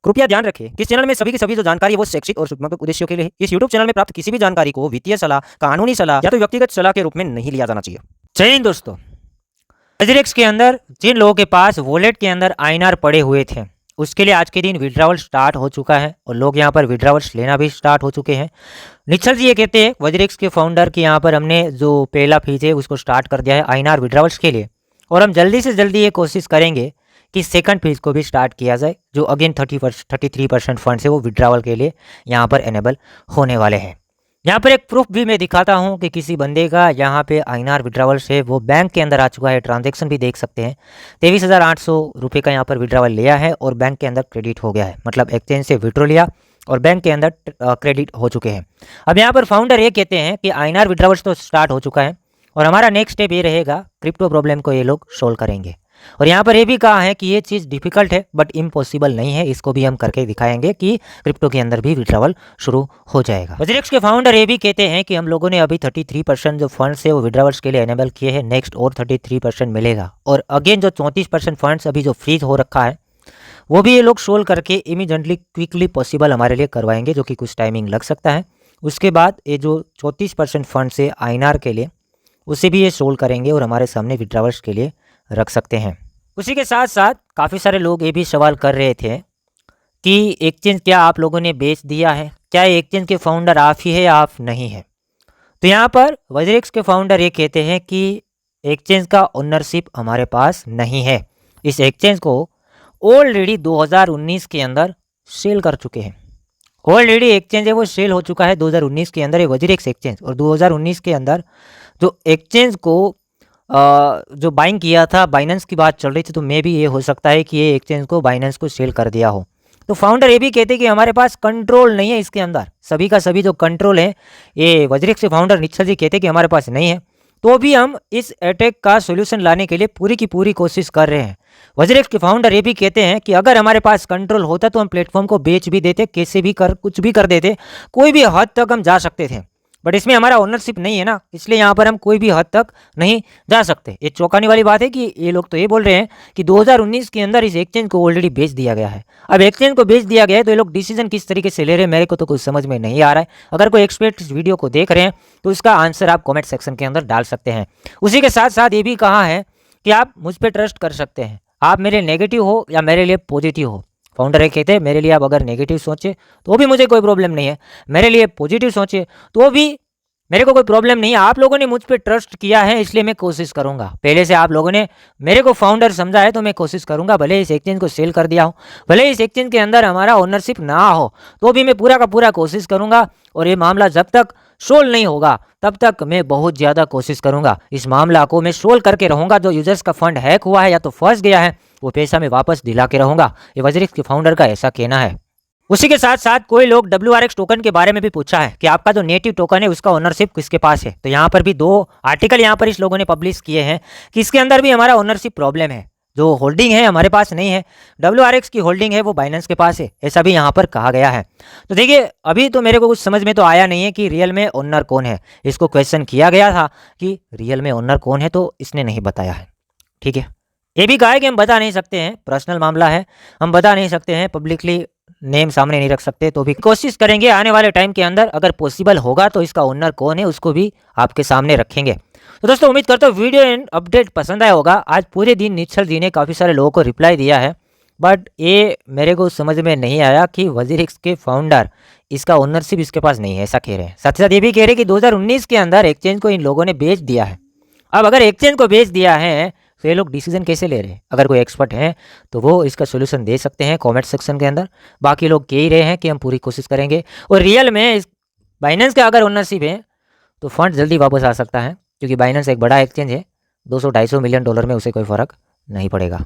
कृपया ध्यान रखें कि इस चैनल में सभी की सभी जो जानकारी है वो शैक्षिक और सूचनात्मक उद्देश्यों के लिए है। इस यूट्यूब चैनल में प्राप्त किसी भी जानकारी को वित्तीय सलाह, कानूनी सलाह या तो व्यक्तिगत सलाह के रूप में नहीं लिया जाना चाहिए। जय हिंद दोस्तों। वज्रेक्स के अंदर जिन लोगों के पास वॉलेट के अंदर आईएनआर पड़े हुए थे उसके लिए आज के दिन विड्रावल स्टार्ट हो चुका है और लोग यहाँ पर विड्रावल्स लेना भी स्टार्ट हो चुके हैं। निश्चल जी ये कहते हैं वज्रेक्स के फाउंडर कि यहाँ पर हमने जो पहला फीस है उसको स्टार्ट कर दिया है आईएनआर विड्रावल्स के लिए और हम जल्दी से जल्दी ये कोशिश करेंगे कि सेकंड फीस को भी स्टार्ट किया जाए जो अगेन 33% फंड्स है वो विड्रावल के लिए यहाँ पर एनेबल होने वाले हैं। यहाँ पर एक प्रूफ भी मैं दिखाता हूँ कि किसी बंदे का यहाँ पे आईएनआर विड्रावल से वो बैंक के अंदर आ चुका है। ट्रांजैक्शन भी देख सकते हैं 23,800 रुपये का यहाँ पर विड्रावल लिया है और बैंक के अंदर क्रेडिट हो गया है, मतलब एक्सचेंज से विड्रॉ लिया और बैंक के अंदर क्रेडिट हो चुके हैं। अब यहाँ पर फाउंडर ये कहते हैं कि आईएनआर विड्रावल्स तो स्टार्ट हो चुका है और हमारा नेक्स्ट स्टेप ये रहेगा क्रिप्टो प्रॉब्लम को ये लोग सोल्व करेंगे। और यहाँ पर ये भी कहा है कि ये चीज़ डिफिकल्ट है बट इम्पॉसिबल नहीं है, इसको भी हम करके दिखाएंगे कि क्रिप्टो के अंदर भी विड्रावल शुरू हो जाएगा। वज्रेक्स के फाउंडर ये भी कहते हैं कि हम लोगों ने अभी 33% जो फंड्स है वो विड्रावल्स के लिए एनेबल किए हैं, नेक्स्ट और 33% मिलेगा और अगेन जो 34% फंड्स अभी जो फ्रीज हो रखा है वो भी ये लोग सोल्व करके इमीडिएटली क्विकली पॉसिबल हमारे लिए करवाएंगे, जो कि कुछ टाइमिंग लग सकता है। उसके बाद ये जो 34% फंड्स है आईएनआर के लिए उसे भी ये सोल्व करेंगे और हमारे सामने विड्रावल्स के लिए रख सकते हैं। उसी के साथ साथ काफ़ी सारे लोग ये भी सवाल कर रहे थे कि एक्सचेंज क्या आप लोगों ने बेच दिया है, क्या एक्सचेंज के फाउंडर आप ही है या आप नहीं है। तो यहाँ पर वज्रेक्स के फाउंडर ये कहते हैं कि एक्सचेंज का ओनरशिप हमारे पास नहीं है। इस एक्सचेंज को ऑलरेडी 2019 के अंदर सेल कर चुके हैं। ऑलरेडी एक्सचेंज है वो सेल हो चुका है 2019 के अंदर, ये वज्रेक्स एक्सचेंज। और 2019 के अंदर जो एक्सचेंज को जो बाइंग किया था बाइनेंस की बात चल रही थी, तो मे भी ये हो सकता है कि ये एक्सचेंज को बाइनेंस को सेल कर दिया हो। तो फाउंडर ये भी कहते हैं कि हमारे पास कंट्रोल नहीं है इसके अंदर, सभी का सभी जो कंट्रोल है ये वज्रेक्स के फाउंडर निश्चल जी कहते हैं कि हमारे पास नहीं है। तो भी हम इस अटैक का सोल्यूशन लाने के लिए पूरी की पूरी कोशिश कर रहे हैं। वज्रेक्स के फाउंडर ये भी कहते हैं कि अगर हमारे पास कंट्रोल होता तो हम प्लेटफॉर्म को बेच भी देते, कैसे भी कर कुछ भी कर देते, कोई भी हद तक हम जा सकते थे, बट इसमें हमारा ओनरशिप नहीं है ना, इसलिए यहाँ पर हम कोई भी हद तक नहीं जा सकते। ये चौंकाने वाली बात है कि ये लोग तो ये बोल रहे हैं कि 2019 के अंदर इस एक्सचेंज को ऑलरेडी बेच दिया गया है। अब एक्सचेंज को बेच दिया गया है तो ये लोग डिसीजन किस तरीके से ले रहे हैं मेरे को तो कुछ समझ में नहीं आ रहा है। अगर कोई एक्सपर्ट इस वीडियो को देख रहे हैं तो इसका आंसर आप कॉमेंट सेक्शन के अंदर डाल सकते हैं। उसी के साथ साथ ये भी कहा है कि आप मुझ पर ट्रस्ट कर सकते हैं, आप मेरे नेगेटिव हो या मेरे लिए पॉजिटिव हो। फाउंडर ये कहते हैं मेरे लिए आप अगर नेगेटिव सोचे तो भी मुझे कोई प्रॉब्लम नहीं है, मेरे लिए पॉजिटिव सोचे तो भी मेरे को कोई प्रॉब्लम नहीं है। आप लोगों ने मुझ पे ट्रस्ट किया है इसलिए मैं कोशिश करूंगा, पहले से आप लोगों ने मेरे को फाउंडर समझा है तो मैं कोशिश करूंगा, भले इस एक्सचेंज को सेल कर दिया हो, भले इस एक्सचेंज के अंदर हमारा ओनरशिप ना हो, तो भी मैं पूरा का पूरा कोशिश करूंगा। और ये मामला जब तक सोल्व नहीं होगा तब तक मैं बहुत ज़्यादा कोशिश करूंगा, इस मामला को मैं सोल्व करके रहूंगा। जो यूजर्स का फंड हैक हुआ है या तो फंस गया है वो पैसा मैं वापस दिला के रहूंगा, ये वज्रेक्स के फाउंडर का ऐसा कहना है। उसी के साथ साथ कोई लोग WRX टोकन के बारे में भी पूछा है कि आपका जो नेटिव टोकन है उसका ओनरशिप किसके पास है। तो यहाँ पर भी 2 आर्टिकल यहाँ पर इस लोगों ने पब्लिश किए हैं कि इसके अंदर भी हमारा ओनरशिप प्रॉब्लम है, जो होल्डिंग है हमारे पास नहीं है, WRX की होल्डिंग है वो बाइनेंस के पास है, ऐसा भी यहाँ पर कहा गया है। तो देखिए अभी तो मेरे को कुछ समझ में तो आया नहीं है कि रियल में ओनर कौन है। इसको क्वेश्चन किया गया था कि रियल में ओनर कौन है तो इसने नहीं बताया है, ठीक है। ये भी कहा है कि हम बता नहीं सकते हैं, पर्सनल मामला है, हम बता नहीं सकते हैं, पब्लिकली नेम सामने नहीं रख सकते, तो भी कोशिश करेंगे आने वाले टाइम के अंदर अगर पॉसिबल होगा तो इसका ओनर कौन है उसको भी आपके सामने रखेंगे। तो दोस्तों उम्मीद करता हूँ वीडियो एंड अपडेट पसंद आया होगा। आज पूरे दिन निश्चल जी ने काफ़ी सारे लोगों को रिप्लाई दिया है, बट ये मेरे को समझ में नहीं आया कि वज्रेक्स के फाउंडर इसका ओनरशिप इसके पास नहीं है ऐसा कह रहे हैं। साथ ही साथ ये भी कह रहे हैं कि 2019 के अंदर एक्सचेंज को इन लोगों ने बेच दिया है। अब अगर एक्सचेंज को बेच दिया है तो ये लोग डिसीजन कैसे ले रहे हैं, अगर कोई एक्सपर्ट है तो वो इसका सोल्यूशन दे सकते हैं कमेंट सेक्शन के अंदर। बाकी लोग कह ही रहे हैं कि हम पूरी कोशिश करेंगे और रियल में इस बाइनेंस का अगर ओनरशिप है तो फंड जल्दी वापस आ सकता है, क्योंकि बाइनेंस एक बड़ा एक्सचेंज है, $200-250 मिलियन में उसे कोई फ़र्क नहीं पड़ेगा।